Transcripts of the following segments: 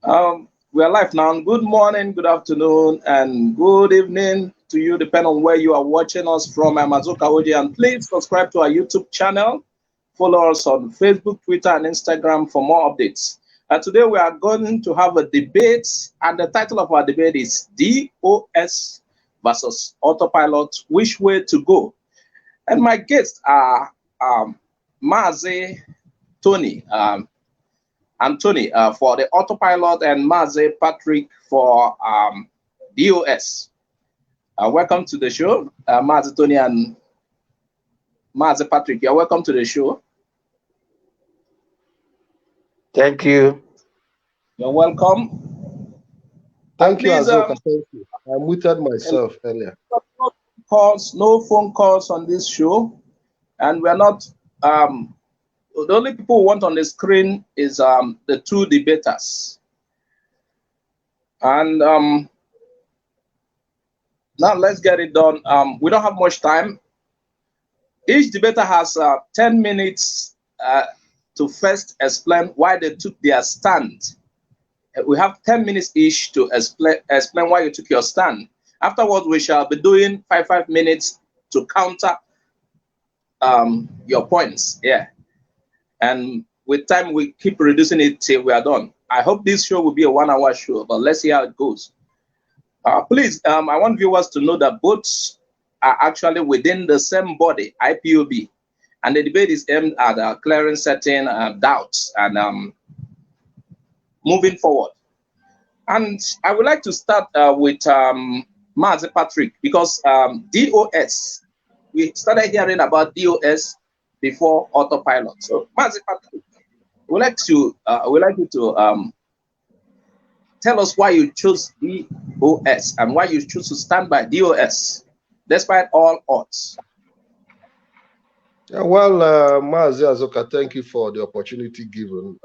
We are live now. Good morning, good afternoon, and good evening to you, depending on where you are watching us from. I'm Azuka Oji, and please subscribe to our YouTube channel. Follow us on Facebook, Twitter, and Instagram for more updates. Today we are going to have a debate, and the title of our debate is DOS versus Autopilot, which way to go? And my guests are Mazi Tony, Anthony for the Autopilot, and Mazi Patrick for DOS. Welcome to the show, Mazi Tony and Mazi Patrick. You're welcome to the show. Thank you. You're welcome. Thank you, Azoka. Thank you. I muted myself earlier. No phone calls on this show, and we're not. The only people who want on the screen is the two debaters. And now let's get it done. We don't have much time. Each debater has 10 minutes to first explain why they took their stand. We have 10 minutes each to explain why you took your stand. Afterwards, we shall be doing 5 minutes to counter your points. Yeah. And with time, we keep reducing it till we are done. I hope this show will be a 1-hour show, but let's see how it goes. Please, I want viewers to know that both are actually within the same body, IPOB. And the debate is aimed at clearing certain doubts and moving forward. And I would like to start with Mazi Patrick, because DOS, we started hearing about DOS before Autopilot. So, Mazi Patrick, we'd like you to tell us why you chose DOS and why you choose to stand by DOS, despite all odds. Yeah, well, Mazi Azoka, thank you for the opportunity given.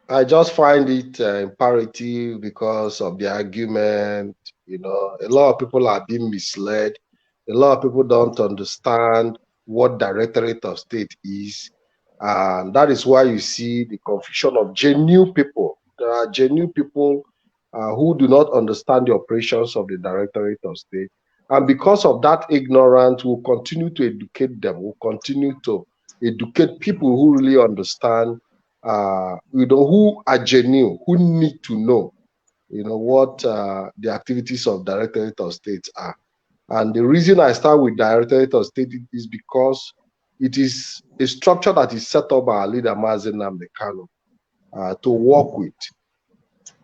I just find it imperative because of the argument. You know, a lot of people are being misled. A lot of people don't understand what Directorate of State is. And that is why you see the confusion of genuine people. There are genuine people who do not understand the operations of the Directorate of State. And because of that ignorance, we'll continue to educate them. We'll continue to educate people who really understand, who are genuine, who need to know, what the activities of Directorate of State are. And the reason I start with Directorate of State is because it is a structure that is set up by our leader, Mazi Nnamdi Kanu, to work with.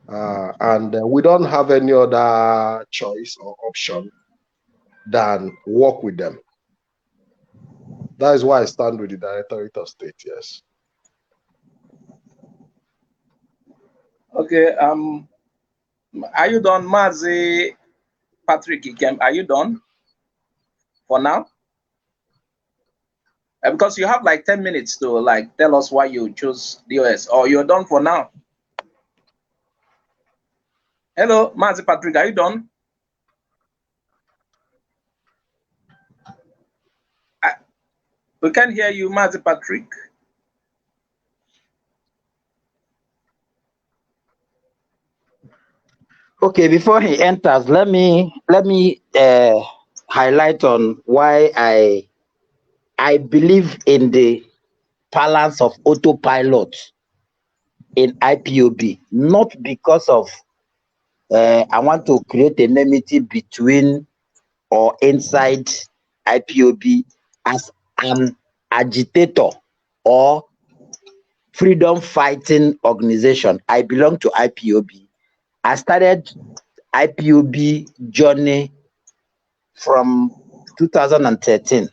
And we don't have any other choice or option than work with them. That is why I stand with the Directorate of State, yes. Okay, are you done, Mazi Patrick? Are you done for now? Because you have like 10 minutes to tell us why you chose DOS, or you're done for now. Hello, Mazi Patrick, are you done? We can't hear you, Mazi Patrick. Okay, before he enters, let me highlight on why I believe in the balance of autopilot in IPOB, not because of I want to create enmity between or inside IPOB as an agitator or freedom fighting organization. I belong to IPOB. I started IPOB journey from 2013.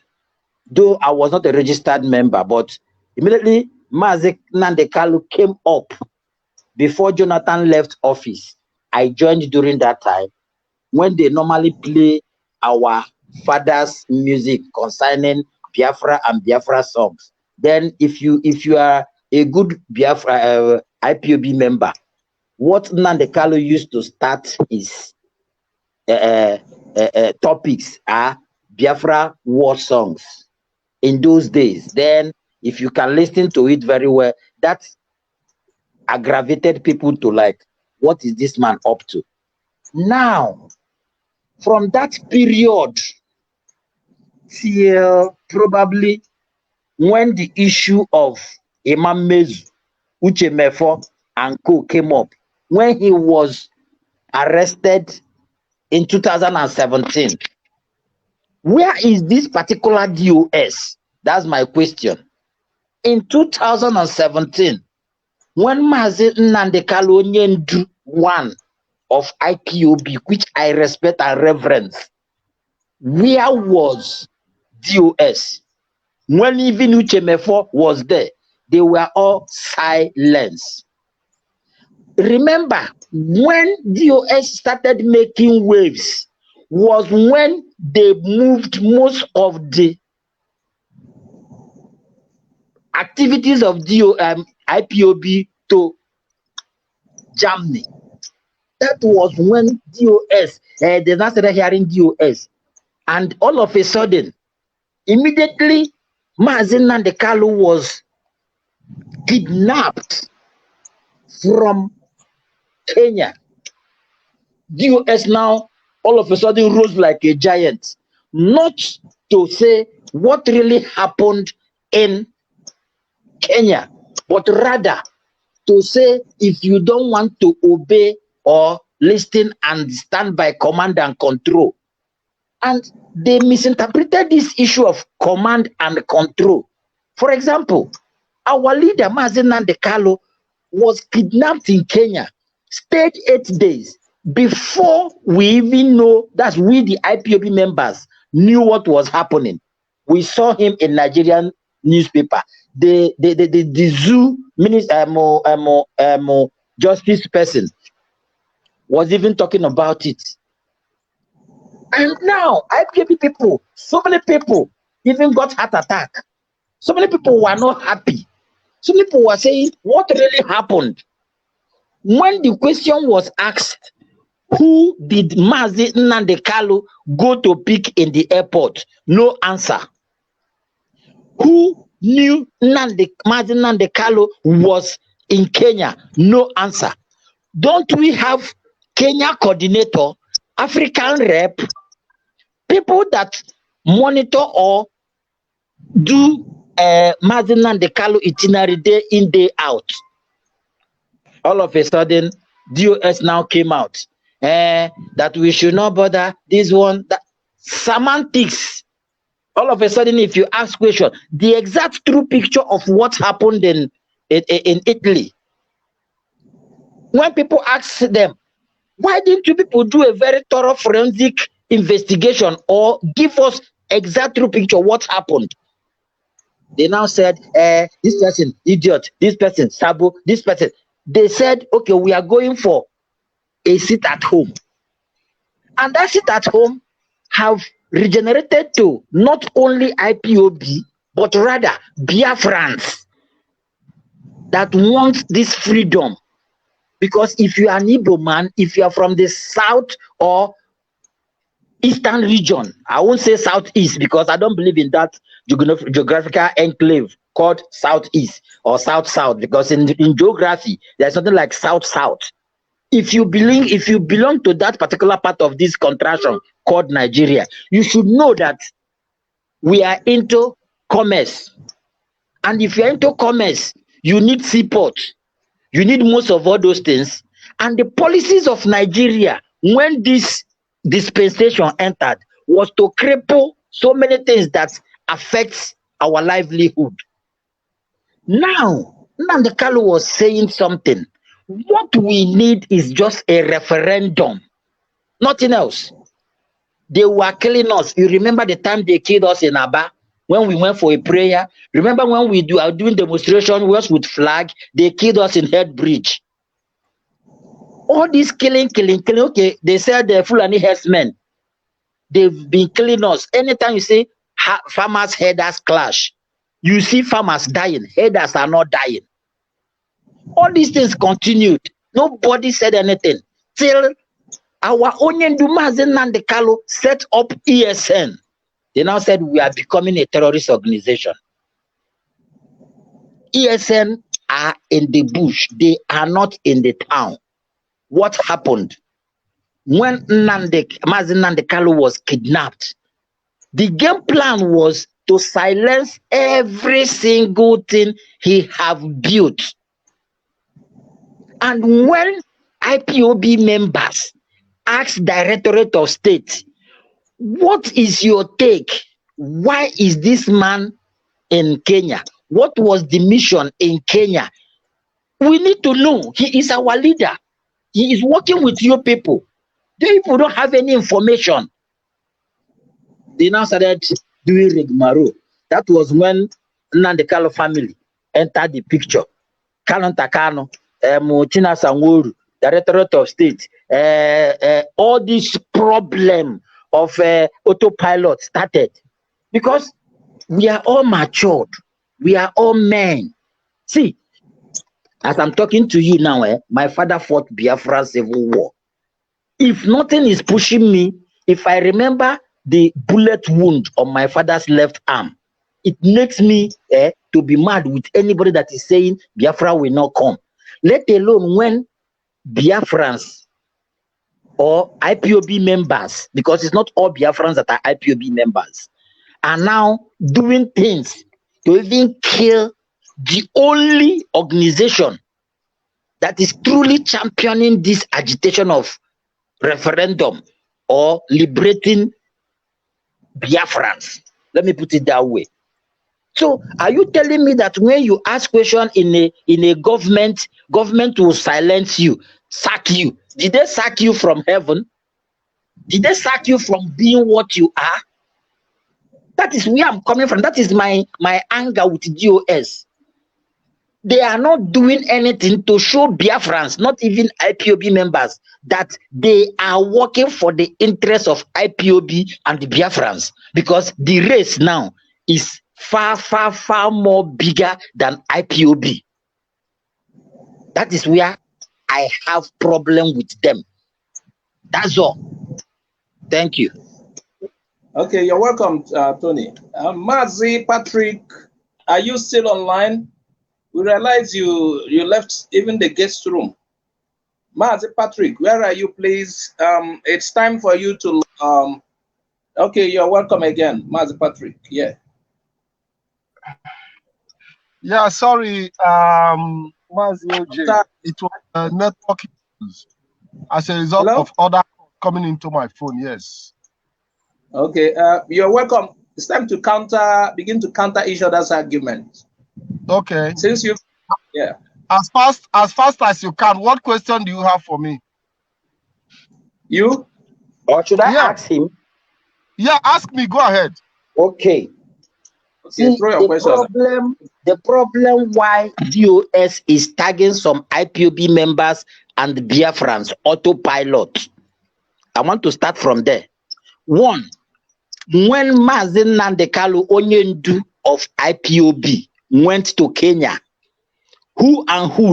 Though I was not a registered member, but immediately Mazi Nnamdi Kanu came up before Jonathan left office. I joined during that time when they normally play our father's music concerning Biafra and Biafra songs. Then if you are a good Biafra IPOB member, what Nnamdi Kanu used to start his topics are Biafra war songs in those days. Then if you can listen to it very well, that aggravated people to like, what is this man up to? Now, from that period till probably when the issue of Imam Mezu, Uche Mefo, and co came up, when he was arrested in 2017, where is this particular DOS? That's my question. In 2017, when Mazi Nnamdi Kanu Onyendu, one of IPOB, which I respect and reverence, where was DOS? When even Uche Mefo was there, they were all silenced. Remember, when DOS started making waves, was when they moved most of the activities of IPOB to Germany. That was when DOS, they now started hearing DOS. And all of a sudden, immediately, Mazi Nnamdi Kanu was kidnapped from Kenya. DOS now all of a sudden rose like a giant, not to say what really happened in Kenya, but rather to say if you don't want to obey or listen and stand by command and control. And they misinterpreted this issue of command and control. For example, our leader, Mazi Nnamdi Kanu, was kidnapped in Kenya, stayed 8 days before we even know, that's we the IPOB members knew what was happening. We saw him in Nigerian newspaper. The zoo minister, justice person was even talking about it. And now IPOB people, so many people even got heart attack. So many people were not happy. So many people were saying, what really happened? When the question was asked, who did Mazi Nnamdi Kanu go to pick in the airport? No answer. Who knew Mazi Nnamdi Kanu was in Kenya? No answer. Don't we have Kenya coordinator, African rep, people that monitor or do Mazi Nnamdi Kanu itinerary day in, day out? All of a sudden, DOS now came out that we should not bother this one. That semantics. All of a sudden, if you ask question, the exact true picture of what happened in Italy. When people ask them, why didn't you people do a very thorough forensic investigation or give us exact true picture what happened? They now said, this person, idiot, this person, sabo, this person. They said, okay, we are going for a sit at home. And that sit at home have regenerated to not only IPOB, but rather Biafrans that want this freedom. Because if you are an Igbo man, if you are from the south or eastern region, I won't say southeast because I don't believe in that geographical enclave called southeast or south-south, because in geography there's something like south-south. If you belong to that particular part of this contraction called Nigeria, you should know that we are into commerce. And if you're into commerce, you need seaport. You need most of all those things. And the policies of Nigeria, when this dispensation entered, was to cripple so many things that affects our livelihood. Now, Nnamdi Kanu was saying something. What we need is just a referendum, nothing else. They were killing us. You remember the time they killed us in Aba when we went for a prayer? Remember when we are doing demonstration with flag? They killed us in Head Bridge. All this killing. Okay, they said the Fulani herdsmen. They've been killing us. Anytime you see farmers herders clash, you see farmers dying. Herders are not dying. All these things continued. Nobody said anything till our Onyendu Mazi Nnamdi Kanu set up ESN. They now said we are becoming a terrorist organization. ESN are in the bush. They are not in the town. What happened? When Mazi Nnamdi Kanu was kidnapped, the game plan was to silence every single thing he have built. And when IPOB members asked Directorate of State, what is your take? Why is this man in Kenya? What was the mission in Kenya? We need to know. He is our leader. He is working with your people. The people don't have any information. They now started doing rigmarole. That was when Nnamdi Kanu family entered the picture. Kanu Takano, China Sanworu, Directorate of State, all this problem of autopilot started because we are all matured. We are all men. See, as I'm talking to you now, my father fought Biafra Civil War. If nothing is pushing me, if I remember the bullet wound on my father's left arm, it makes me to be mad with anybody that is saying Biafra will not come. Let alone when Biafrans or IPOB members, because it's not all Biafrans that are IPOB members, are now doing things to even kill the only organization that is truly championing this agitation of referendum or liberating Biafrans. Let me put it that way. So are you telling me that when you ask question in a government will silence you, sack you? Did they sack you from heaven? Did they sack you from being what you are? That is where I'm coming from. That is my anger with DOS. They are not doing anything to show Biafrans, not even IPOB members, that they are working for the interests of IPOB and the Biafrans, because the race now is far, far, far more bigger than IPOB. That is where I have problem with them. That's all. Thank you. Okay, you're welcome, Tony. Mazi Patrick, are you still online? We realize you left even the guest room. Mazi Patrick, where are you, please? It's time for you to. Okay, you're welcome again, Mazi Patrick. Yeah. Yeah, sorry, Mazi OJ. It was network issues as a result of other coming into my phone. Yes. Okay, you're welcome. It's time to begin to counter each other's arguments. Okay. Since you, yeah. As fast as you can. What question do you have for me? You? Or should I ask him? Yeah, ask me. Go ahead. Okay. See, the problem why DOS is tagging some IPOB members and Biafrans autopilot. I want to start from there. One, when Mazi Nnamdi Kanu Onyendu of IPOB went to Kenya, who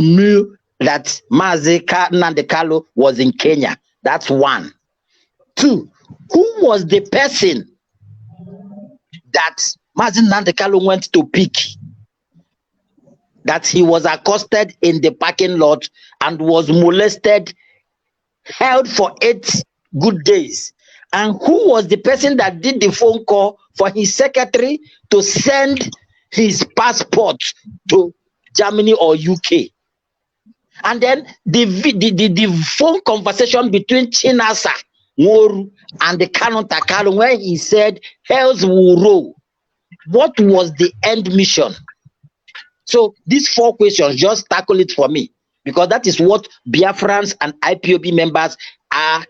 knew that Mazi Nnamdi Kanu was in Kenya? That's one. Two, who was the person that Mazi Nnamdi Kanu went to pick, that he was accosted in the parking lot and was molested, held for 8 good days? And who was the person that did the phone call for his secretary to send his passport to Germany or UK? And then the phone conversation between Chinasa Nworu and the Kanu Takano, where he said, "Hells will roll." What was the end mission? So these 4 questions, just tackle it for me, because that is what Biafrans and IPOB members are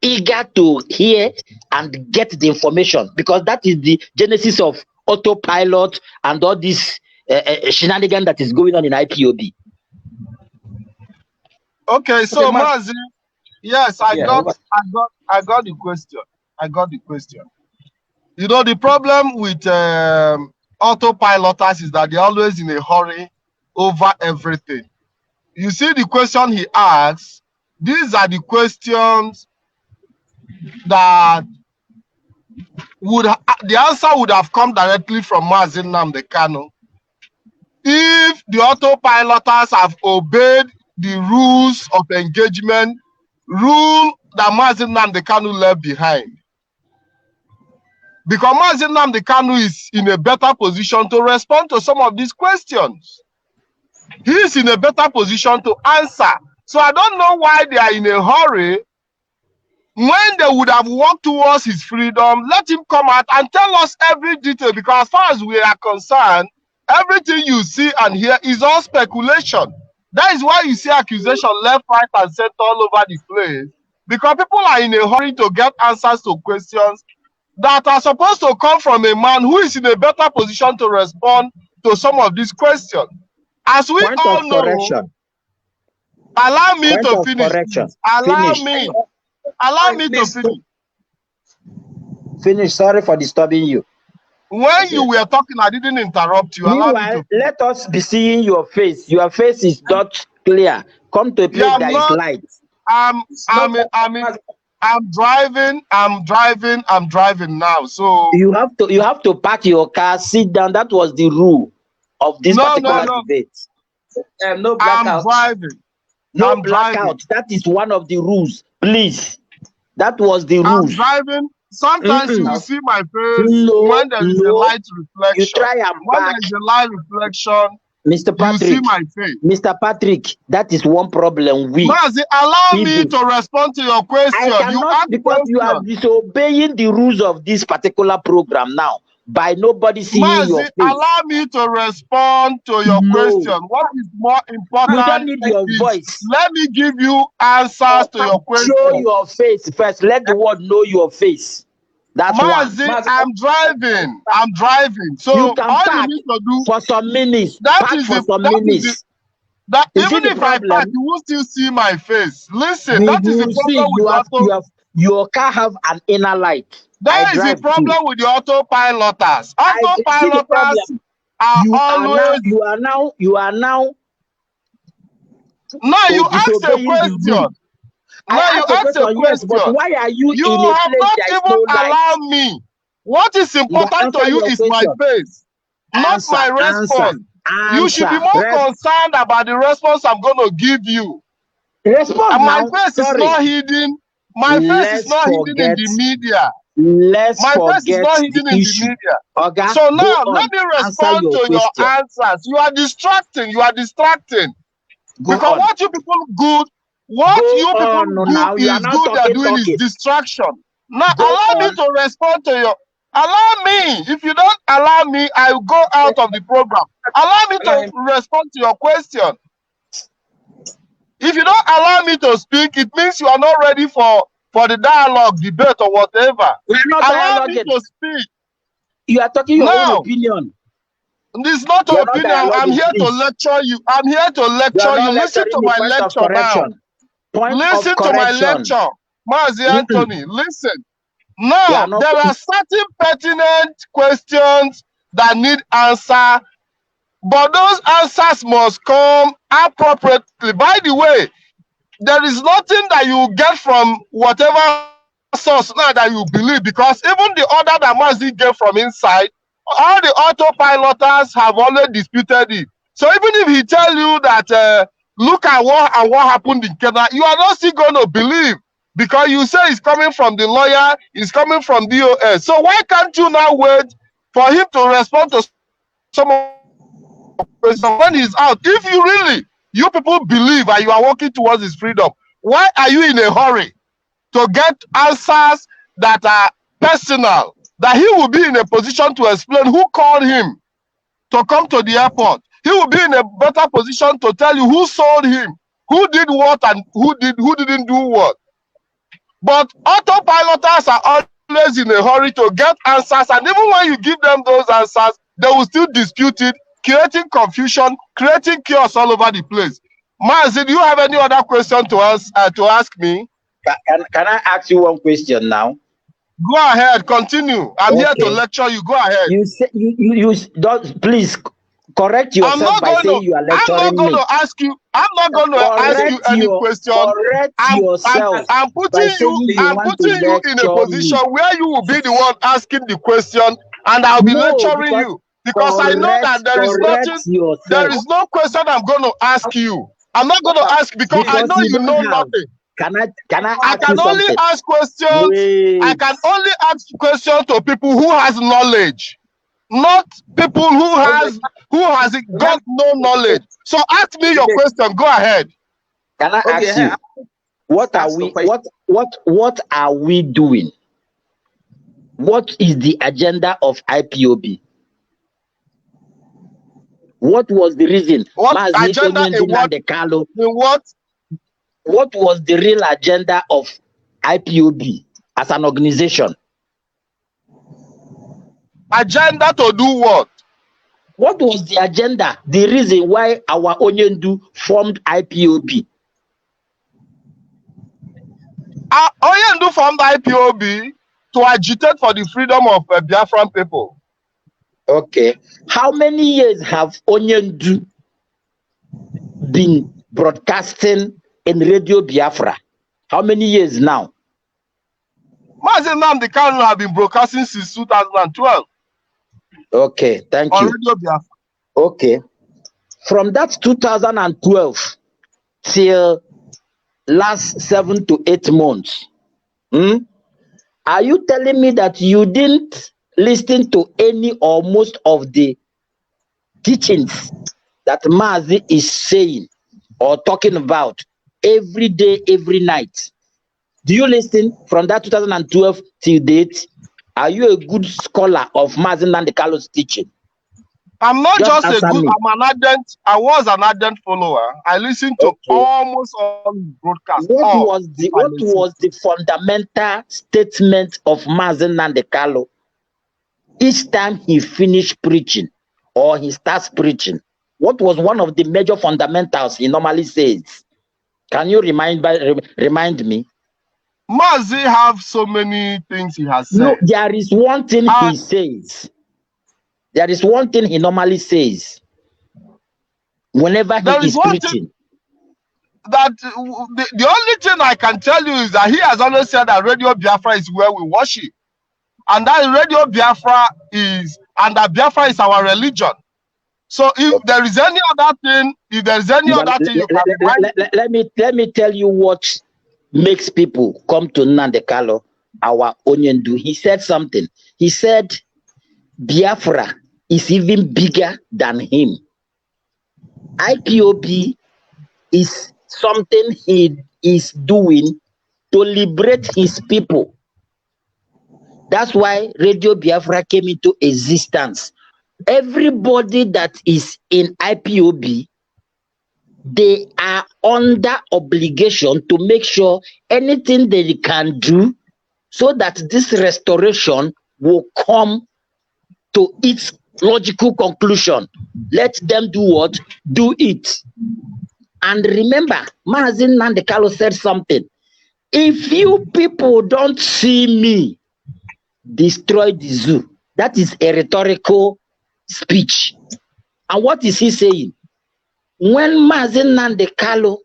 eager to hear and get the information, because that is the genesis of autopilot and all this shenanigan that is going on in IPOB. Okay, so Mazi, yes, I got the question. I got the question. You know, the problem with autopiloters is that they're always in a hurry over everything. You see the question he asks, these are the questions that the answer would have come directly from Mazi Nnamdi Kanu if the autopiloters have obeyed the rules of engagement, rule that Mazi Nnamdi Kanu left behind. Because Mazi Nnamdi Kanu is in a better position to respond to some of these questions. He is in a better position to answer. So I don't know why they are in a hurry. When they would have walked towards his freedom, let him come out and tell us every detail. Because as far as we are concerned, everything you see and hear is all speculation. That is why you see accusation left, right, and center all over the place. Because people are in a hurry to get answers to questions that are supposed to come from a man who is in a better position to respond to some of these questions. As we Point all of know, correction. allow me Point to of finish. correction. Allow Finish. me. Allow me to Please. finish. Finish. Sorry for disturbing you. When you were talking, I didn't interrupt you. Allow me Meanwhile, to. let us be seeing your face. Your face is not clear. Come to a place Yeah, that is light. I'm driving now. So You have to park your car, sit down. That was the rule of this particular debate. No I'm blackout. driving. No I'm blackout. driving. That is one of the rules. Please. That was the I'm rules. driving. Sometimes you will see my face when there is a light reflection. You try and when back. there is a light reflection, Mr. Patrick, you see my face. Mr. Patrick, that is one problem. Mazi, allow me to respond to your question. I cannot, because you are disobeying the rules of this particular program now by nobody seeing Mazi, your face. allow me to respond to your question. What is more important? You don't need your voice. Let me give you answers to your question. Show your face first. Let the world know your face. That's Mazi, one. I'm driving. I'm driving. So you can all park you need to do for some minutes. That is even if I park, you will still see my face. Listen, that is the problem with your car have an inner light. That is the problem with the autopiloters. Autopiloters are always. You are now. Now you ask a question. Now you ask a question. Yes, but why are you in a place have not even allowed me. What is important to you is my face, not my response. You should be more concerned about the response I'm going to give you. And my face is not hidden. My face is not hidden in the media. My face is not hidden in the media. So now let me respond to your answers. You are distracting. You are distracting. Because what you people good, are doing is distraction. Now allow me to respond to your. Allow me. If you don't allow me, I will go out of the program. Allow me to respond to your question. If you don't allow me to speak, it means you are not ready for the dialogue, debate, or whatever. Allow me to speak. You are talking your own opinion. This is not an opinion. I'm here to lecture you. I'm here to lecture you. Listen to my lecture now. Listen to my lecture. Mazi Anthony, listen. Now, there are certain pertinent questions that need answer, but those answers must come appropriately. By the way, there is nothing that you get from whatever source now that you believe, because even the order that Mazi gave from inside, all the autopiloters have already disputed it. So even if he tell you that, look at what happened in Kenya, you are not still going to believe. Because you say it's coming from the lawyer, it's coming from DOS. So why can't you now wait for him to respond to some of the questions when he's out? If you people believe and you are working towards his freedom, why are you in a hurry to get answers that are personal? That he will be in a position to explain who called him to come to the airport. He will be in a better position to tell you who sold him, who did what and who didn't do what. But autopiloters are always in a hurry to get answers, and even when you give them those answers, they will still dispute it, creating confusion, creating chaos all over the place. Mazi, do you have any other question to ask me? Can I ask you one question now? Go ahead, continue. I'm here to lecture you. Go ahead. You say you don't, please correct yourself by saying you are lecturing me. I'm not going to ask you any question. Correct yourself. I'm putting you in a position where you will be the one asking the question, and I'll be lecturing you. because I know that there is nothing, there is no question I'm going to ask you. I'm not going to ask because I know you know nothing. Can I ask I can you only something? ask questions. Wait. I can only ask questions to people who has knowledge, not people who has got no knowledge. So ask me your question. Go ahead. Can I ask you? What are we doing? What is the agenda of IPOB? What was the reason? What agenda in what? What was the real agenda of IPOB as an organization? Agenda to do what? What was the agenda? The reason why our Onyendu formed IPOB? Onyendu formed IPOB to agitate for the freedom of Biafran people. Okay. How many years have Onyendu been broadcasting in Radio Biafra? How many years now? Mazen Nnamdi Kanu have been broadcasting since 2012. Okay, thank you. On Radio Biafra. Okay. From that 2012 till last 7 to 8 months, are you telling me that you didn't listen to any or most of the teachings that Mazi is saying or talking about every day, every night? Do you listen from that 2012 till date? Are you a good scholar of Mazi Nnamdi Kanu's teaching? I'm not just a good, I'm an ardent, I was an ardent follower. I listened to almost all broadcasts. What was the fundamental statement of Mazi Nnamdi Kanu each time he finished preaching or he starts preaching? What was one of the major fundamentals he normally says? Can you remind me? Mazi have so many things he has said. No, there is one thing he says. There is one thing he normally says whenever he is preaching. That the only thing I can tell you is that he has always said that Radio Biafra is where we worship. And that Radio Biafra is, and that Biafra is our religion. So if there is any other thing, you can let me tell you what makes people come to Nnamdi Kanu, our Onyendu. He said something. He said Biafra is even bigger than him. IPOB is something he is doing to liberate his people. That's why Radio Biafra came into existence. Everybody that is in IPOB, they are under obligation to make sure anything they can do so that this restoration will come to its logical conclusion. Let them do what? Do it. And remember, Mazi Nnamdi Kanu said something. If you people don't see me destroy the zoo, that is a rhetorical speech. And what is he saying? When Mazi Nnamdi Kanu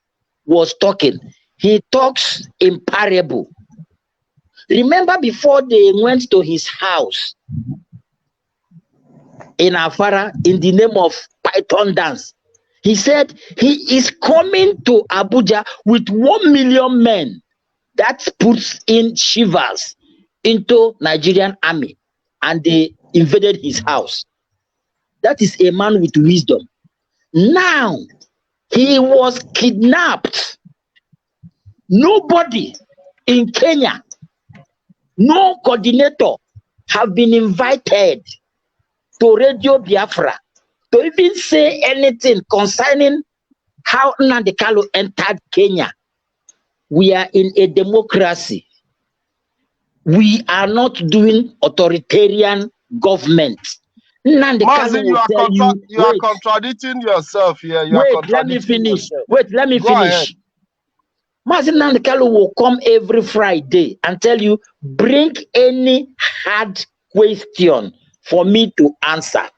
was talking, he talks in parable. Remember before they went to his house in Afara in the name of Python dance, he said he is coming to Abuja with 1 million men. That puts in shivers into Nigerian army, and they invaded his house. That is a man with wisdom. Now, he was kidnapped. Nobody in Kenya, no coordinator have been invited to Radio Biafra to even say anything concerning how Nnamdi Kanu entered Kenya. We are in a democracy. We are not doing authoritarian government. Nnamdi Kanu will tell you, you are contradicting yourself here. Let me finish. Wait, let me finish. Mazi Nnamdi Kanu will come every Friday and tell you, bring any hard question for me to answer.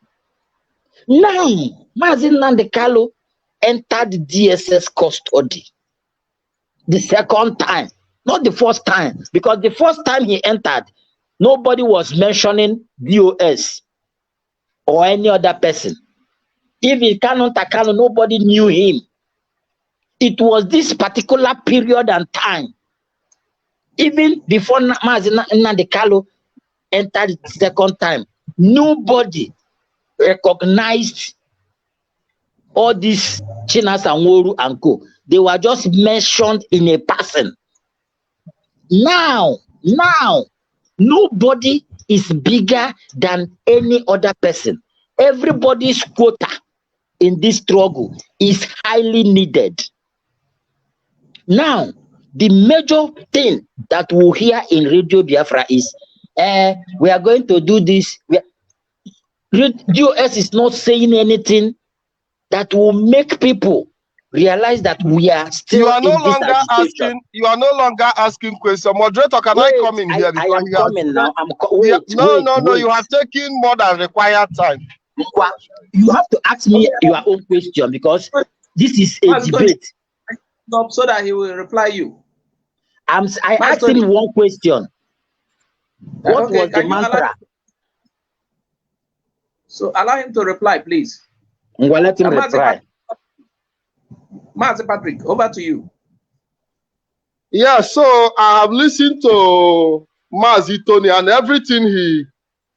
Now, Mazi Nnamdi Kanu entered DSS custody the second time, not the first time, because the first time he entered, nobody was mentioning DOS. or any other person. Even Kanu Takano, nobody knew him. It was this particular period and time, even before Nnamdi Kanu entered the second time, nobody recognized all these Chinas Anworu and co. They were just mentioned in a person. Now, nobody is bigger than any other person. Everybody's quota in this struggle is highly needed. Now, the major thing that we'll hear in Radio Biafra is, we are going to do this. Radio S is not saying anything that will make people realize that we are still You are no in this longer agitation. asking. You are no longer asking questions. Moderator, can I come in here? I am coming now. Wait. You have taken more than required time. You have to ask me your own question because this is a debate. So that he will reply you. I asked him one question. What was the mantra? So allow him to reply, please. Well, let him reply. Master Patrick, over to you. Yeah, so I have listened to Mazi Tony, and everything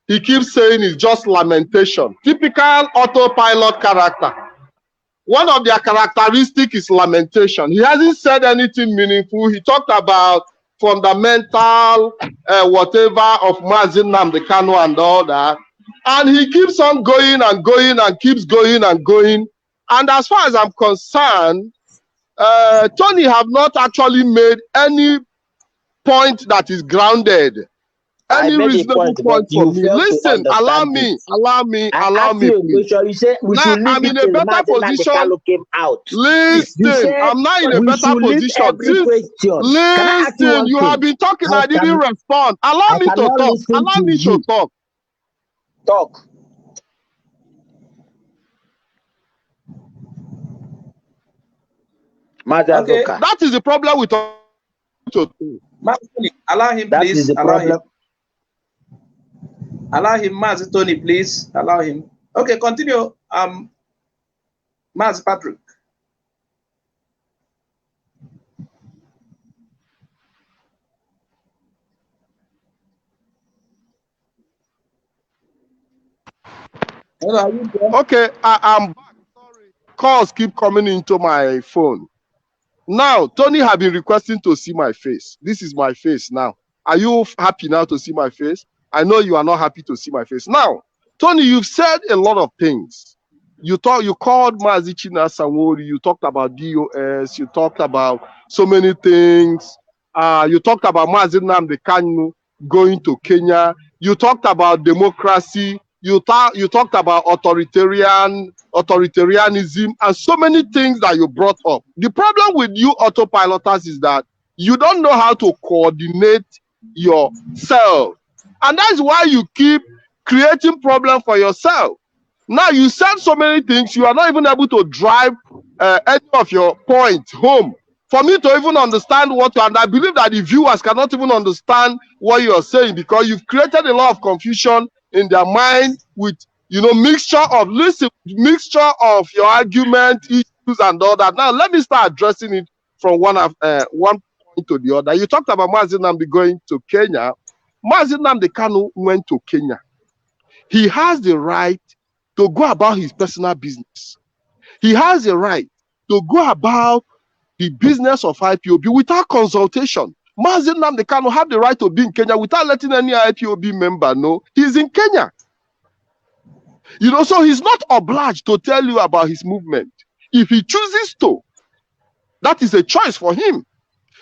he keeps saying is just lamentation. Typical autopilot character. One of their characteristics is lamentation. He hasn't said anything meaningful. He talked about fundamental whatever of Mazi Nnamdi Kanu and all that. And he keeps on going and going and keeps going and going. And as far as I'm concerned, Tony have not actually made any point that is grounded. Any reasonable point for me. Listen, allow me. You say we should I'm in a better position. Listen, I'm not in a better position. Listen, you have been talking, I didn't respond. Allow me to talk. Allow me to talk. Talk. Okay. That is the problem with allow him, that please. Is the problem. Allow him, Mazi Tony, please. Allow him. Okay, continue. Mazi Patrick. Okay, I'm back. Sorry. Calls keep coming into my phone. Now, Tony have been requesting to see my face. This is my face now. Are you happy now to see my face? I know you are not happy to see my face. Now, Tony, you've said a lot of things. You called Mazi China Sanwori, you talked about DOS, you talked about so many things. You talked about Mazi Nnamdi Kanu going to Kenya. You talked about democracy. You talked about authoritarianism and so many things that you brought up. The problem with you autopiloters is that you don't know how to coordinate yourself. And that's why you keep creating problems for yourself. Now you said so many things, you are not even able to drive any of your points home. For me to even understand and I believe that the viewers cannot even understand what you are saying because you've created a lot of confusion in their mind with mixture of your argument issues and all that. Now let me start addressing it from one point to the other. You talked about Mazi Nnamdi going to Kenya. Mazi Nnamdi Kanu went to Kenya. He has the right to go about his personal business. He has the right to go about the business of IPOB without consultation. Mazi Nnamdi Kanu have the right to be in Kenya without letting any IPOB member know he's in Kenya. So he's not obliged to tell you about his movement. If he chooses to, that is a choice for him.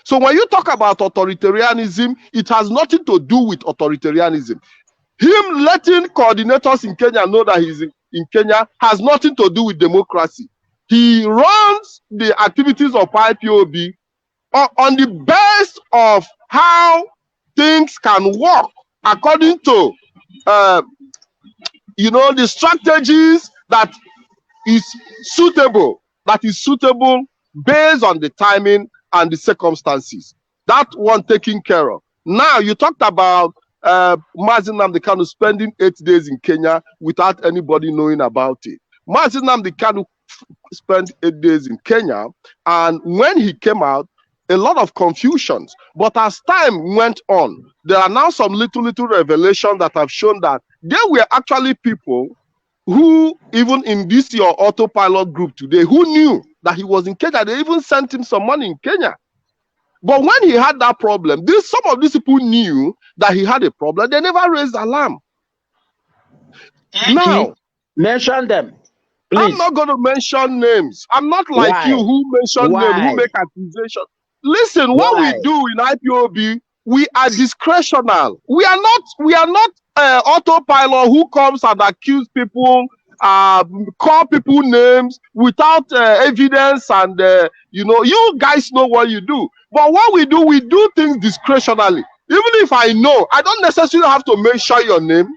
So when you talk about authoritarianism, it has nothing to do with authoritarianism. Him letting coordinators in Kenya know that he's in Kenya has nothing to do with democracy. He runs the activities of IPOB on the base of how things can work according to the strategies that is suitable based on the timing and the circumstances. That one taken care of. Now you talked about Mazi Nnamdi Kanu spending 8 days in Kenya without anybody knowing about it. Mazi Nnamdi Kanu spent 8 days in Kenya, and when he came out, a lot of confusions. But as time went on, there are now some little revelations that have shown that there were actually people who, even in this your Autopilot group today, who knew that he was in Kenya. They even sent him some money in Kenya. But when he had that problem, some of these people knew that he had a problem. They never raised alarm. Now, mention them. Please. I'm not going to mention names. I'm not like you who mention names, who make accusations. Listen, what we do in IPOB, we are discretional. We are not Autopilot who comes and accuse people, call people names without evidence, and you guys know what you do. But what we do things discretionally. Even if I know, I don't necessarily have to mention your name.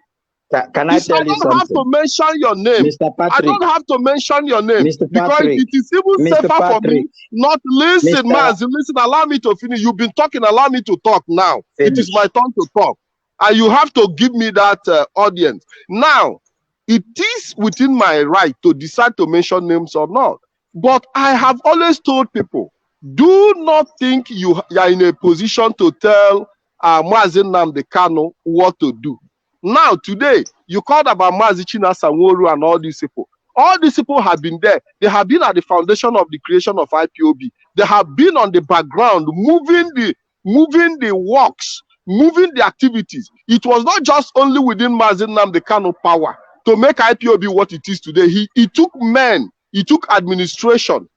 Can I tell you something? I don't have to mention your name. Mr. Patrick, I don't have to mention your name. Mr. Because Patrick, it is even safer for me not listen, Maz. Listen, allow me to finish. You've been talking, allow me to talk now. Finish. It is my turn to talk. And you have to give me that audience. Now, it is within my right to decide to mention names or not. But I have always told people, do not think you are in a position to tell Mazi Nnamdi Kanu what to do. Now, today, you called about Mazi Chinasa Nworu and all these people. All these people have been there. They have been at the foundation of the creation of IPOB. They have been on the background, moving the works, moving the activities. It was not just only within Mazi Nnamdi Kanu power to make IPOB what it is today. He took men, he took administration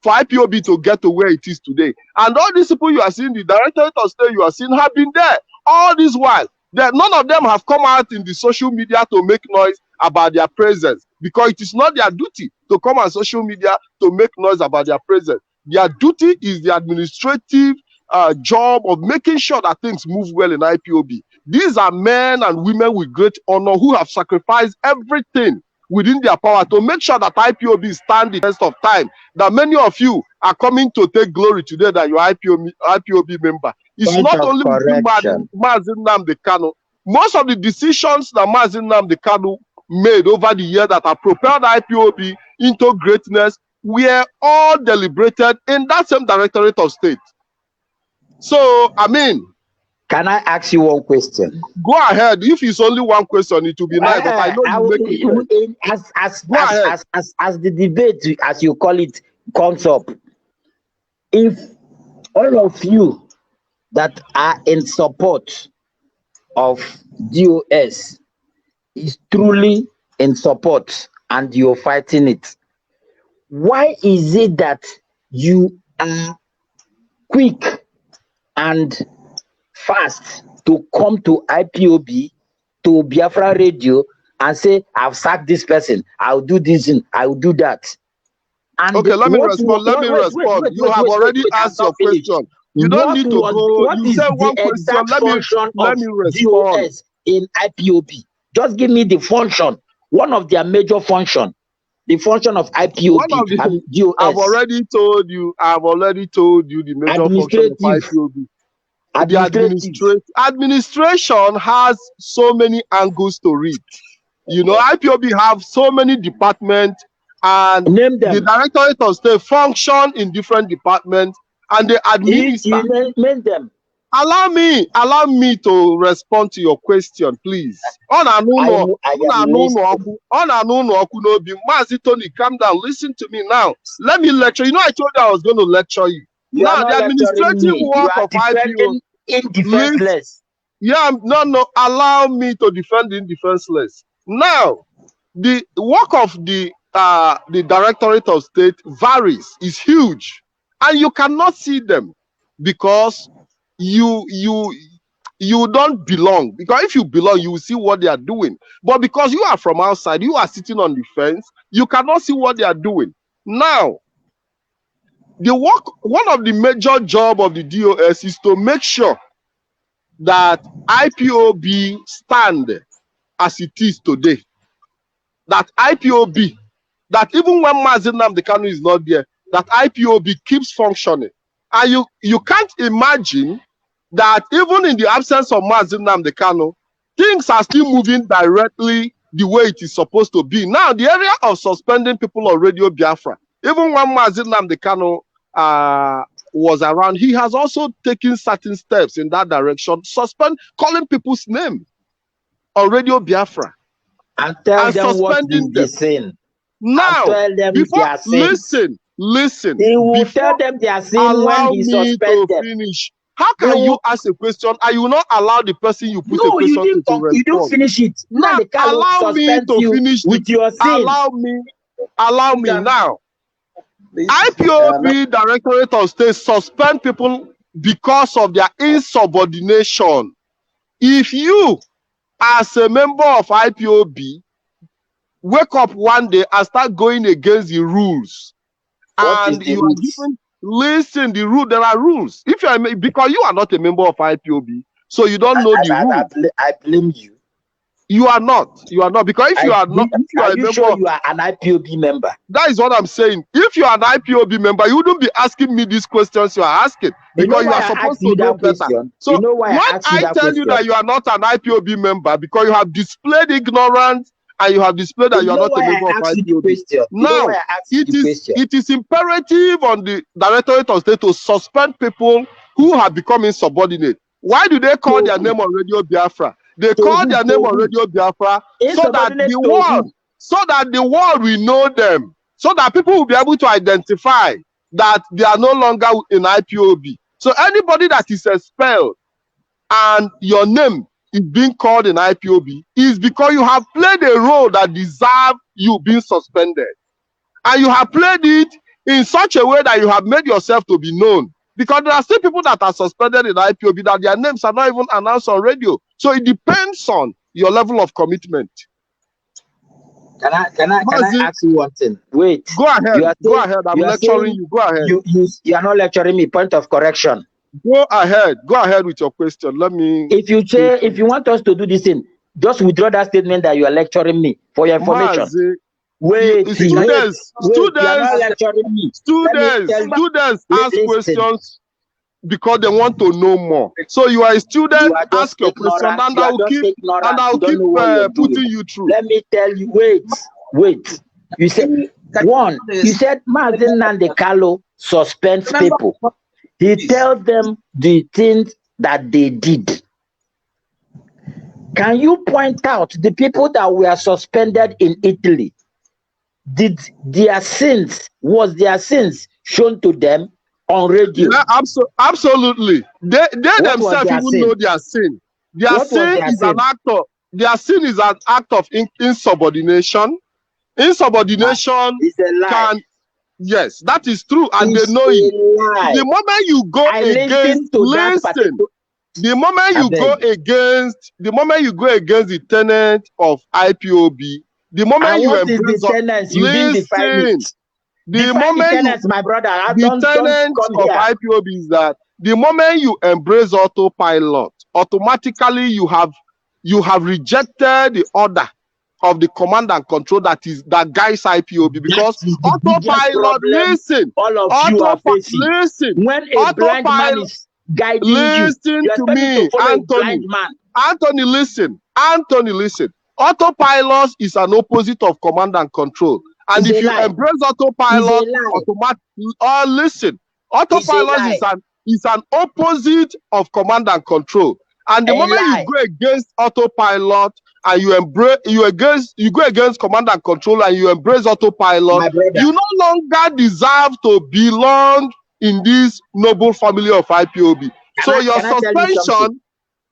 for IPOB to get to where it is today. And all these people you are seeing, the Directorate of State you are seeing, have been there all this while. None of them have come out in the social media to make noise about their presence, because it is not their duty to come on social media to make noise about their presence. Their duty is the administrative job of making sure that things move well in IPOB. These are men and women with great honor who have sacrificed everything within their power to make sure that IPOB stand the test of time. That many of you are coming to take glory today that you're IPOB member. It's not only Mazi Nnamdi Kanu. Most of the decisions that Mazi Nnamdi Kanu made over the years that have propelled IPOB into greatness were all deliberated in that same Directorate of State. So, I mean, can I ask you one question? Go ahead. If it's only one question, it will be nice. But I know you make it. As the debate, as you call it, comes up, if all of you that are in support of DOS is truly in support and you're fighting it, why is it that you are quick and fast to come to IPOB, to Biafra Radio, and say, I've sacked this person, I'll do this and I'll do that? And okay, let me respond. You have already asked your question. You don't need to go. You say one question. Let me respond. In IPOB, just give me the function. One of their major function, the function of IPOB and DOS. I've already told you the major function of IPOB. The administration has so many angles to read. You know, IPOB have so many departments, and name them. The Directorate of State function in different departments, and they administer. Name them. Allow me to respond to your question, please. Mazi Tony, calm down. Listen to me now. Let me lecture. You know, I told you I was going to lecture you. Now, the administrative work of IPOB in defenseless. No. Allow me to defend in defenseless. Now, the work of the Directorate of State varies. It's huge, and you cannot see them because you don't belong. Because if you belong, you will see what they are doing. But because you are from outside, you are sitting on the fence, you cannot see what they are doing. Now, one of the major jobs of the DOS is to make sure that IPOB stand as it is today. That IPOB, that even when Mazi Nnamdi Kanu is not there, that IPOB keeps functioning. And you can't imagine that even in the absence of Mazi Nnamdi Kanu, things are still moving directly the way it is supposed to be. Now, the area of suspending people on Radio Biafra, even when Mazi Nnamdi Kanu was around, he has also taken certain steps in that direction, calling people's name on Radio Biafra. And tell them what is the sin. Now, before, listen. He will tell them their sin when he suspends them. Finish. How can you ask a question and you not allow the person you put a question to respond? You don't finish it. Now, allow me to finish with your sin. Allow me now. IPOB Directorate of State suspend people because of their insubordination. If you, as a member of IPOB, wake up one day and start going against the rules, and you are given, listen, the rule, there are rules. If you are, because you are not a member of IPOB, so you don't know the rules. I blame you. You are not. You are not, because if you are not, if you are a member, sure you are an IPOB member? That is what I'm saying. If you are an IPOB member, you wouldn't be asking me these questions you are asking, because you are supposed to know better. So when I tell you that you are not an IPOB member because you have displayed ignorance and you have displayed that you are not a member of IPOB. Now, it is imperative on the Directorate of State to suspend people who have become insubordinate. Why do they call their name on Radio Biafra? They call their name on Radio Biafra so that the world will know them, so that people will be able to identify that they are no longer in IPOB. So anybody that is expelled and your name is being called in IPOB is because you have played a role that deserves you being suspended. And you have played it in such a way that you have made yourself to be known. Because there are still people that are suspended in IPOB that their names are not even announced on radio. So it depends on your level of commitment. Can I ask you one thing? Wait. Go ahead. Go ahead. I'm lecturing you. Go ahead. You are not lecturing me. Point of correction. Go ahead. Go ahead with your question. Let me. If you want us to do this thing, just withdraw that statement that you are lecturing me for your information. Wait, students ask questions because they want to know more. So you are a student, ask your question, and I'll keep putting you through. Let me tell you, wait. You said Mazi Nnamdi Kanu suspends people. He tells them the things that they did. Can you point out the people that were suspended in Italy? Was their sins shown to them on radio? Yeah, absolutely. They themselves even know their sin. Their sin is an act of insubordination. Insubordination can, yes, that is true, and they know it. The moment you go against, the moment you go against the tenet of IPOB, the moment you embrace the tenets of IPOB is that the moment you embrace autopilot, automatically you have rejected the order of the command and control that guides IPOB, because autopilot, listen, when a blind man is guiding listen you, to me, Anthony, listen. Autopilot is an opposite of command and control. And if you embrace autopilot, autopilot is an opposite of command and control. And the moment you go against autopilot and you go against command and control and you embrace autopilot, you no longer deserve to belong in this noble family of IPOB. So your suspension,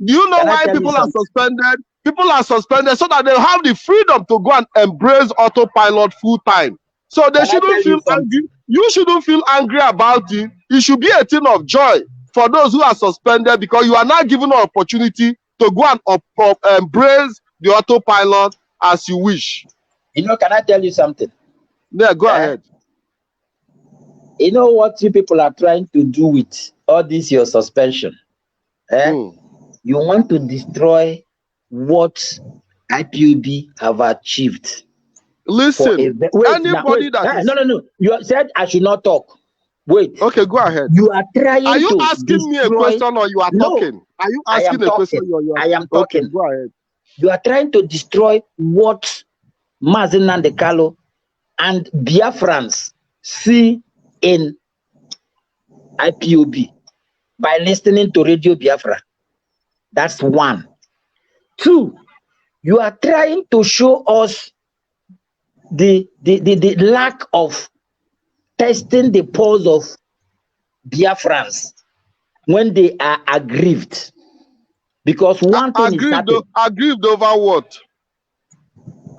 do you know why people are suspended? People are suspended so that they have the freedom to go and embrace autopilot full time. So they shouldn't feel angry. You shouldn't feel angry about it. It should be a thing of joy for those who are suspended, because you are now given an opportunity to go and embrace the autopilot as you wish. You know, can I tell you something? Yeah, go ahead. You know what you people are trying to do with all this your suspension? You want to destroy what IPOB have achieved. Listen, No. You said I should not talk. Wait. Okay, go ahead. You are trying. Are you asking me a question or you are talking? Are you asking a question or you are? I am talking. Okay, go ahead. You are trying to destroy what Mazen Nandekalo and Biafrans see in IPOB by listening to Radio Biafra. That's one. Two, you are trying to show us the lack of testing the pulse of Biafrans when they are aggrieved. Because one thing is certain. Aggrieved over what?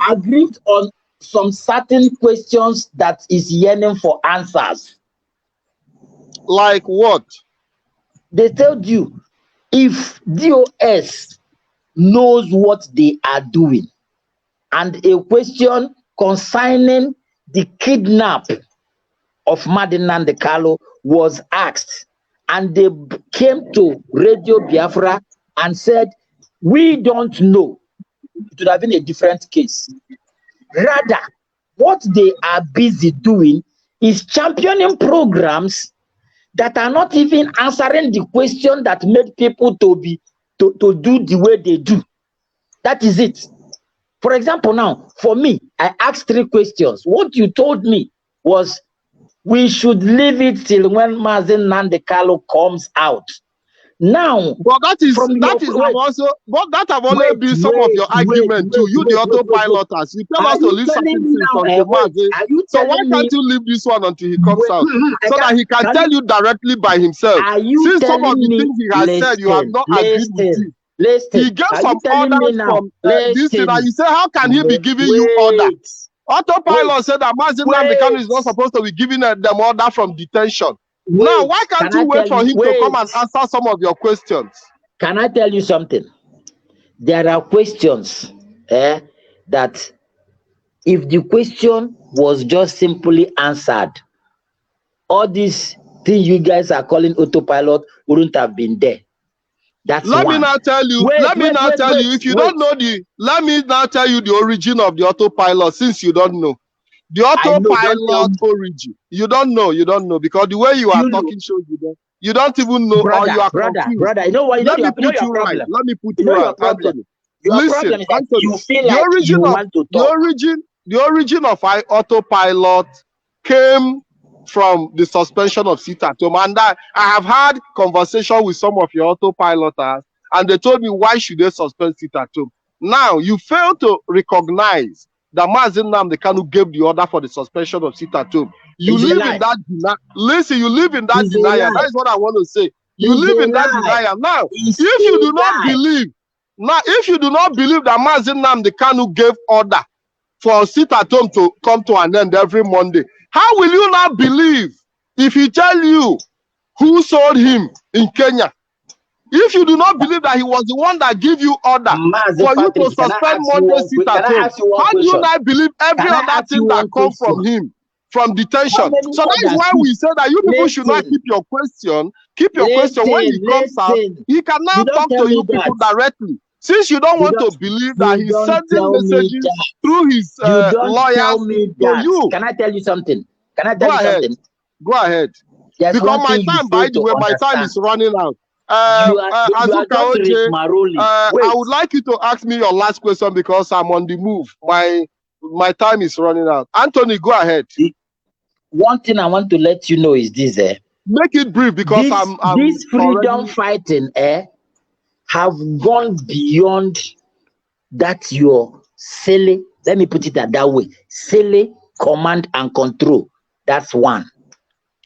Aggrieved on some certain questions that is yearning for answers. Like what? They told you, if DOS knows what they are doing, and a question concerning the kidnap of Mazen Nandekalo was asked, and they came to Radio Biafra and said, we don't know, it would have been a different case. Rather, what they are busy doing is championing programs that are not even answering the question that made people to do the way they do. That is it. For example, now, for me, I asked 3 questions. What you told me was, we should leave it till when Mazen Nandekalo comes out. Now, but that have always been some of your argument too. You, the autopiloters, you tell us to leave certain things until Mazen. So why can't you leave this one until he comes out, so that he can tell you directly by himself? Since some of the things he has said, you have not agreed with him. He gave some orders from this thing, and you say, how can he be giving you orders? Autopilot said that Mazen Nandekalo is not supposed to be giving them order from detention. Now, why can't you wait for him to come and answer some of your questions? Can I tell you something? There are questions that if the question was just simply answered, all these things you guys are calling autopilot wouldn't have been there. That's let me now tell you. If you don't know let me now tell you the origin of the autopilot, since you don't know. The autopilot origin. You don't know because the way you are talking shows you don't even know, or you are confused. Brother, you know what? Let me put you right. Anthony. Listen, Anthony. The origin of autopilot came from the suspension of sit at home, and I have had conversation with some of your autopiloters, and they told me, why should they suspend sit at home? Now you fail to recognize that Mazen Nandekalo gave the order for the suspension of sit at home. You live in that denial. Listen, you live in that denial. That is what I want to say. You live in that denial. Now, if you do not believe that Mazen Nandekalo gave order for sit at home to come to an end every Monday, how will you not believe if he tell you who sold him in Kenya? If you do not believe that he was the one that gave you order for you to suspend Monday sit at home, how do you not believe every other thing that comes from him, from detention? So that is why we say that you people should not keep your question. Keep your question. When he comes out, he can now talk to you people directly. Since you don't want to believe that he's sending messages through his lawyers to you. Can I tell you something? Something? Go ahead. Because my time, by the way, my time is running out. I would like you to ask me your last question because I'm on the move. My time is running out. Anthony, go ahead. One thing I want to let you know is this. Make it brief because this freedom fighting have gone beyond that your silly, let me put it that way, silly command and control. That's one.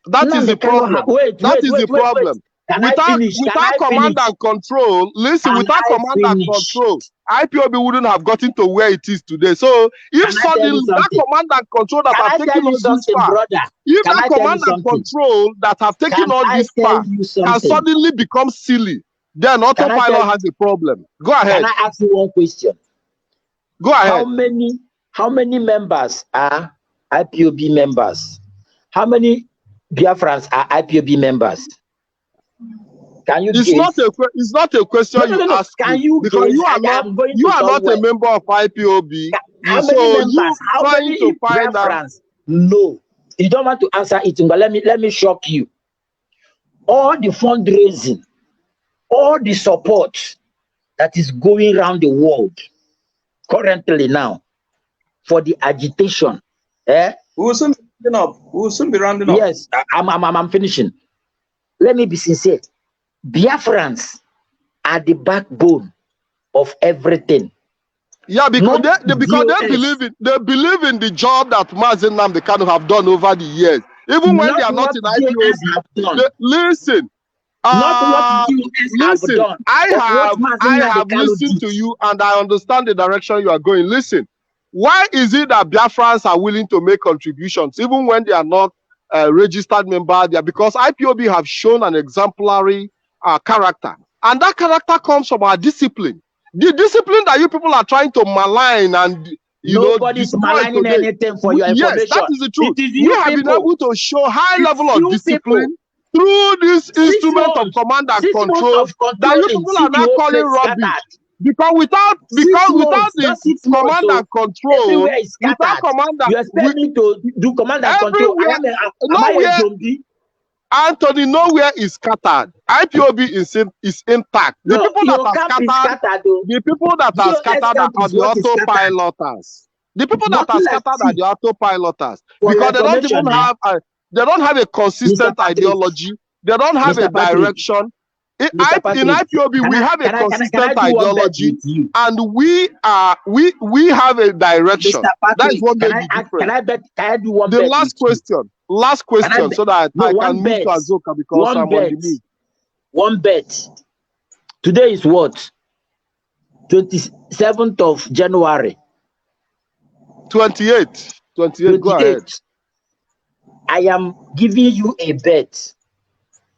That is the problem. That is the problem. Without command and control, listen, without command and control, IPOB wouldn't have gotten to where it is today. So if suddenly that command and control that have taken us this far, if that command and control that have taken all this far can suddenly become silly, then autopilot has a problem. Go ahead. Can I ask you one question? Go ahead. How many members are IPOB members? How many Biafrans are IPOB members? Can you it's not a question you ask. Can you because you are not a member of IPOB. So you trying to find out. No, you don't want to answer it, but let me shock you. All the fundraising, all the support that is going around the world currently now for the agitation. Eh? We will soon be rounding up. We will soon be rounding up. Yes, I'm finishing. Let me be sincere. Biafrans are the backbone of everything. Yeah, because Not they DOS. believe in the job that Mazi Nnamdi Kanu have done over the years. Even when they are not in IPOB, listen. Not what DOS have done. I have listened to you and I understand the direction you are going. Listen, why is it that Biafrans are willing to make contributions even when they are not registered member there? Because IPOB have shown an exemplary character, and that character comes from our discipline. The discipline that you people are trying to malign and nobody's maligning anything for your information. Yes, that is the truth. We have been able to show high level of discipline through this instrument of command and control that you people are now calling rubbish. Because without this command and control, without command and you expect me to do command and control. Anthony, nowhere is scattered. IPOB is intact. The people that are scattered, the people that are scattered are the autopiloters. The people that are scattered are the autopiloters because they don't have a consistent ideology. They don't have a direction. In IPOB, we have a consistent ideology, and we have a direction. That is what makes the difference. Can I do one bet? Last question, so that I can move to Azoka because I'm on the move. One bet. Today is what? 27th of January. 28. Go ahead. I am giving you a bet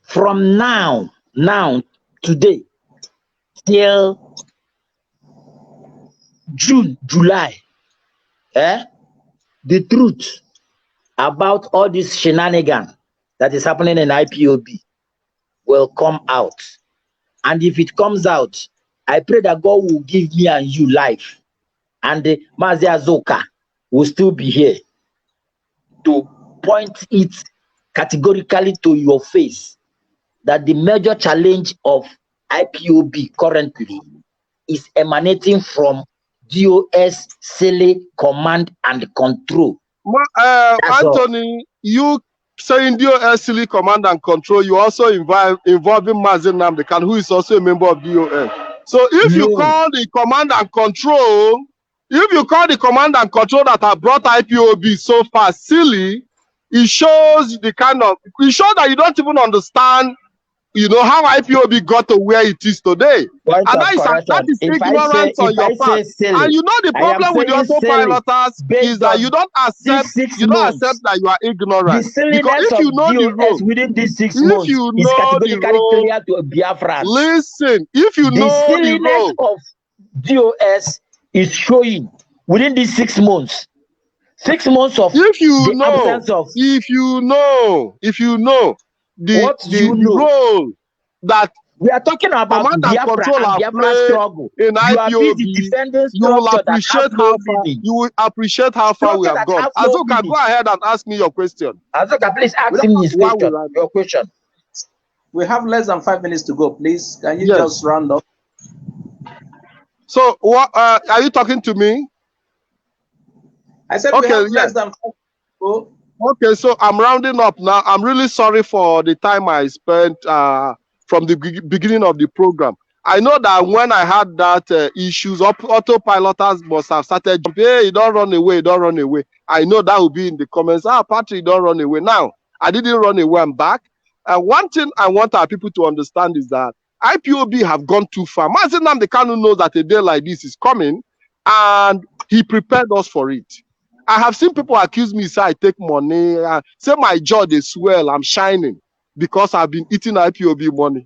from now, today, till June, July. The truth about all this shenanigan that is happening in IPOB will come out. And if it comes out, I pray that God will give me and you life. And the Mazi Azoka will still be here to point it categorically to your face that the major challenge of IPOB currently is emanating from DOS, SELE, command and control. Anthony, you saying DOS, SELE, command and control, you also involving Mazi Nnamdi Kanu, who is also a member of DOS. So if you call the command and control, that have brought IPOB so far silly, it shows that you don't even understand, how IPOB got to where it is today. And that is ignorance on your part. And the problem with the autopiloters is that you don't accept that you are ignorant. Because if you know the role, within these 6 months, listen, if you know the role of DOS is showing within these 6 months. 6 months of if you know the role that we are talking about command and control are struggle in IPOB, you will appreciate how far we have gone. Azoka, go ahead and ask me your question. Azoka, please ask me your question. We have less than 5 minutes to go. Please, can you just round up? So, what are you talking to me? I said we have less than 5 minutes to go. Okay, so I'm rounding up now. I'm really sorry for the time I spent from the beginning of the program. I know that when I had that issues, autopiloters must have started jumping. Hey, don't run away, don't run away. I know that will be in the comments. Patrick, don't run away. Now, I didn't run away, I'm back. One thing I want our people to understand is that IPOB have gone too far. Mazi Nnamdi Kanu knows that a day like this is coming, and he prepared us for it. I have seen people accuse me, say I take money, say my jaw they swell, I'm shining because I've been eating IPOB money.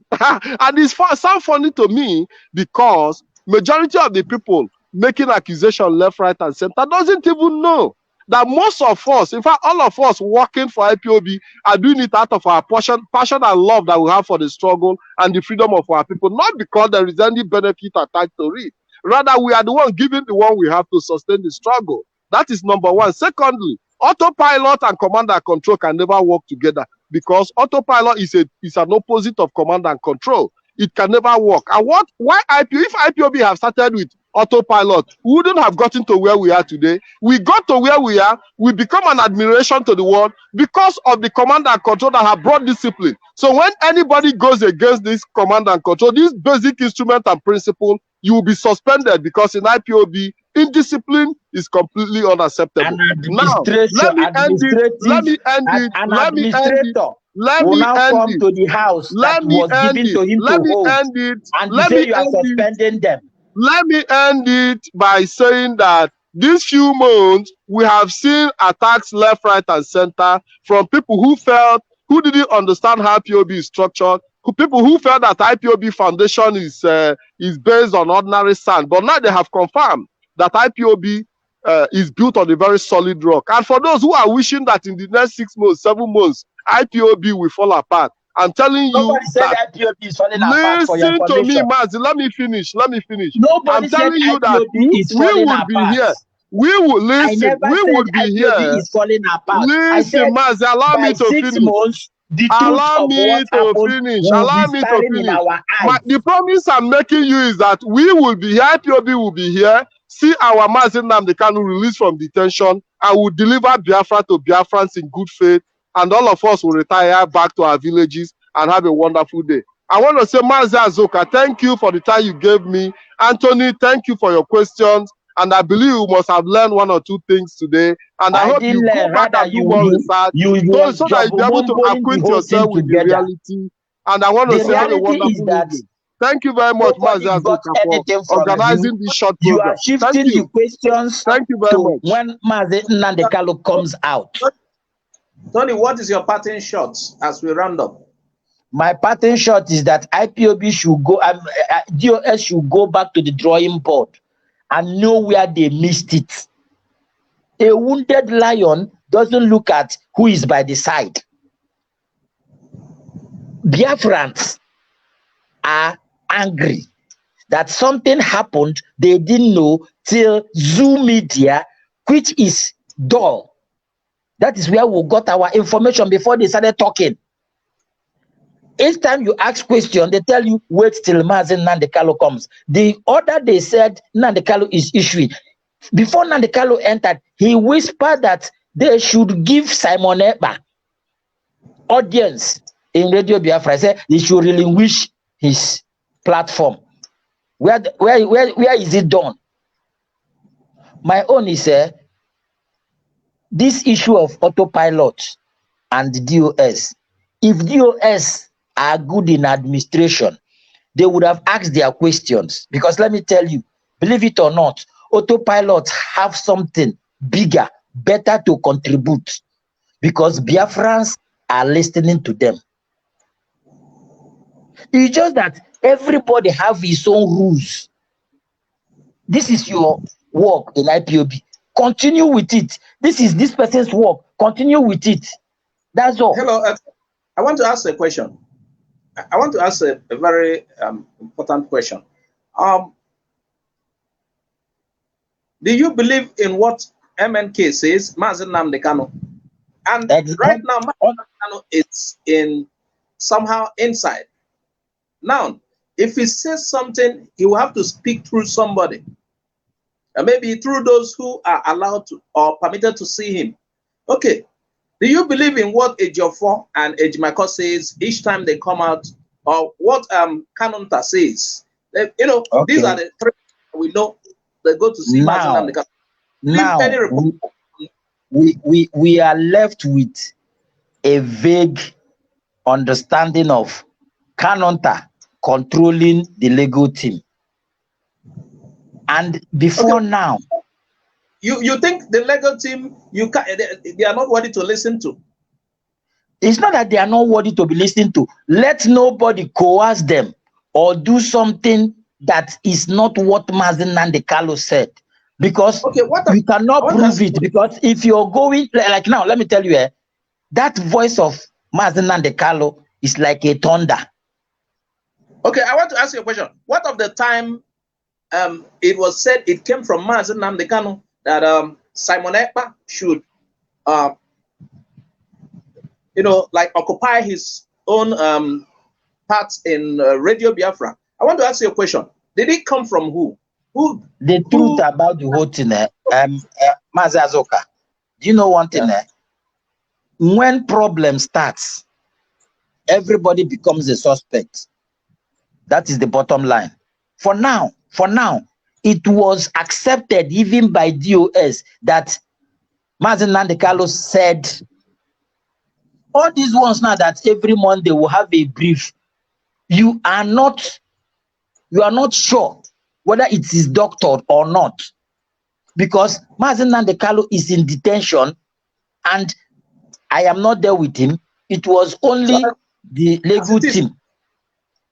And it's sound funny to me because majority of the people making accusation left, right, and center doesn't even know that most of us, in fact, all of us working for IPOB are doing it out of our passion and love that we have for the struggle and the freedom of our people, not because there is any benefit attached to it. Rather, we are the one giving the one we have to sustain the struggle. That is number one. Secondly, autopilot and command and control can never work together because autopilot is an opposite of command and control. It can never work. And if IPOB have started with Autopilot, we wouldn't have gotten to where we are today. We got to where we are. We become an admiration to the world because of the command and control that have brought discipline. So when anybody goes against this command and control, this basic instrument and principle, you will be suspended, because in IPOB, indiscipline is completely unacceptable. Now, let me end it. Let me end it. Let me end it. Let me end it. To the house let that me was end given it. to him Let to me hold, end it. and Let you say me you are end it. suspending them. Let me end it by saying that these few months we have seen attacks left, right, and center from people who didn't understand how IPOB is structured, people who felt that IPOB foundation is based on ordinary sand, but now they have confirmed that IPOB is built on a very solid rock. And for those who are wishing that in the next 6 months, 7 months, IPOB will fall apart, I'm telling you Nobody said that, IPOB is falling apart, for your listen to me, information. Mazi. Let me finish. Nobody I'm telling said you that IPOB is we falling would be apart. here. We would I listen. never We said would be IPOB here. is falling apart. I Listen, said Mazi, allow by me to 6 finish. months, the truth Allow of me what to happened finish. will Allow be me to staring in finish. our eyes. The promise I'm making you is that we will be here. IPOB will be here. See our Mazi Nnamdi Kanu released from detention. I will deliver Biafra to Biafrans in good faith, and all of us will retire back to our villages and have a wonderful day. I want to say, Mazi Azoka, thank you for the time you gave me. Anthony, thank you for your questions. And I believe you must have learned 1 or 2 things today. And I hope you go back and do more research so that you'll be able to acquaint yourself with the reality. And I want to say have a wonderful evening. Thank you very much, Mazi Azoka, for organizing this short program. You are shifting the questions Thank you very much. when Mazi Nnamdi Kanu comes out. Tony, what is your parting shot as we round up? My parting shot is that IPOB should go, DOS should go back to the drawing board and know where they missed it. A wounded lion doesn't look at who is by the side. Biafrans are angry that something happened they didn't know till Zoom media, which is dull. That is where we got our information before they started talking. Each time you ask question, they tell you, wait till Mazi Nnamdi Kanu comes. The order they said Nnamdi Kanu is issuing. Before Nnamdi Kanu entered, he whispered that they should give Simon Ekpa audience in Radio Biafra. He said he should relinquish his platform. Where is it done? My own is this issue of autopilot and DOS. If DOS are good in administration, they would have asked their questions. Because let me tell you, believe it or not, autopilots have something bigger, better to contribute, because Biafrans are listening to them. It's just that everybody have his own rules. This is your work in IPOB. Continue with it. This is this person's work. Continue with it. That's all. Hello, I want to ask a question. I want to ask a very important question. Do you believe in what MNK says, Mazi Nnamdi Kanu? And right now, Mazi Nnamdi Kanu is in somehow inside. Now, if he says something, he will have to speak through somebody. And maybe through those who are allowed to or permitted to see him. Okay. Do you believe in what Ejiofor and Ejimako says each time they come out, or what Kanunta says? You know, okay. These are the 3 we know they go to see Mazi Nnamdi Kanu. Now, we are left with a vague understanding of Kanunta controlling the legal team. And before now, you think the legal team they are not worthy to listen to? It's not that they are not worthy to be listened to. Let nobody coerce them or do something that is not what Mazi Nnamdi Kanu said, because you cannot prove it. Because if you're going like now, let me tell you, that voice of Mazi Nnamdi Kanu is like a thunder. Okay, I want to ask you a question. What of the time it was said it came from Mazi Nnamdi Kanu that Simon Ekpa should, like occupy his own parts in Radio Biafra? I want to ask you a question. Did it come from who? The truth about the whole thing, Mazi Azoka, do you know one thing? When problem starts, everybody becomes a suspect. That is the bottom line. For now, it was accepted even by DOS that Mazi Nnamdi Kanu said all these ones now that every month they will have a brief. You are not sure whether it is doctored or not, because Mazi Nnamdi Kanu is in detention and I am not there with him. It was only the legal team.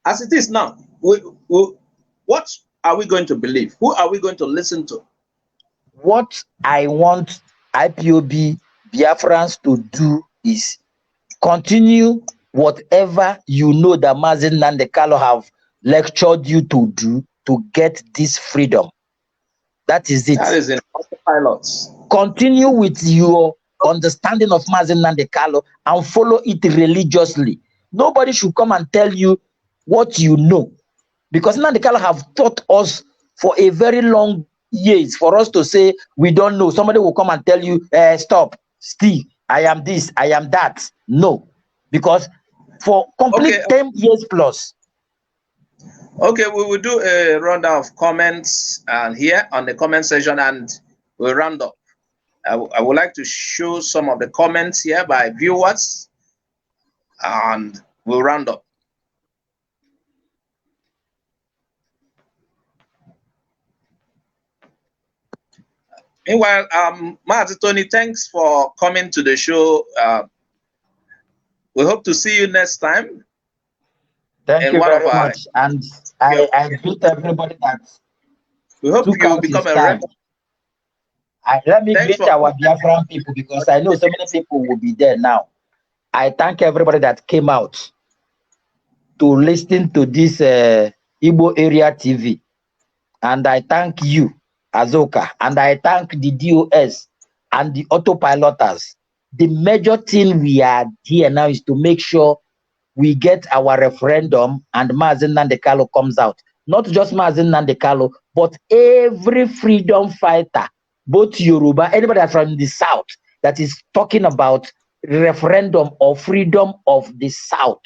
As it is now, what are we going to believe? Who are we going to listen to? What I want IPOB Biafrans to do is continue whatever you know that Mazi Nnamdi Kanu have lectured you to do to get this freedom. That is it. That is in Autopilot. Continue with your understanding of Mazi Nnamdi Kanu and follow it religiously. Nobody should come and tell you what you know, because Nnamdi Kanu have taught us for a very long years for us to say we don't know. Somebody will come and tell you, stop, Steve, I am this, I am that. No, because for complete 10 years plus. Okay, we will do a rundown of comments and here on the comment section, and we'll round up. I would like to show some of the comments here by viewers, and we'll round up. Meanwhile, Mazi Tony, thanks for coming to the show. We hope to see you next time. Thank you very much. And I greet everybody that we hope you become a regular. Let me greet our Biafran people, because I know so many people will be there now. I thank everybody that came out to listen to this Igbo Area TV. And I thank you, Azoka, and I thank the DOS and the autopiloters. The major thing we are here now is to make sure we get our referendum and Mazi Nnamdi Kanu comes out. Not just Mazi Nnamdi Kanu, but every freedom fighter, both Yoruba, anybody from the South that is talking about referendum or freedom of the South.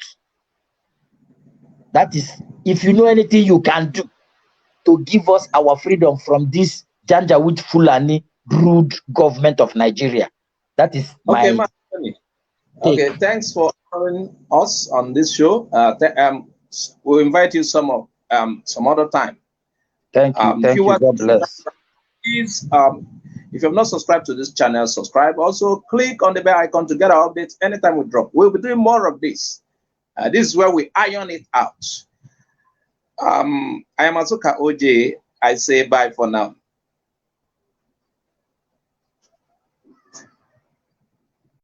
That is, if you know anything you can do to give us our freedom from this Janjaweed Fulani brood government of Nigeria. That is my Okay, thanks for joining us on this show. We'll invite you some other time. Thank you. Thank you. God bless. Please, if you have not subscribed to this channel, subscribe. Also, click on the bell icon to get our updates anytime we drop. We'll be doing more of this. This is where we iron it out. I am Azuka OJ. I say bye for now.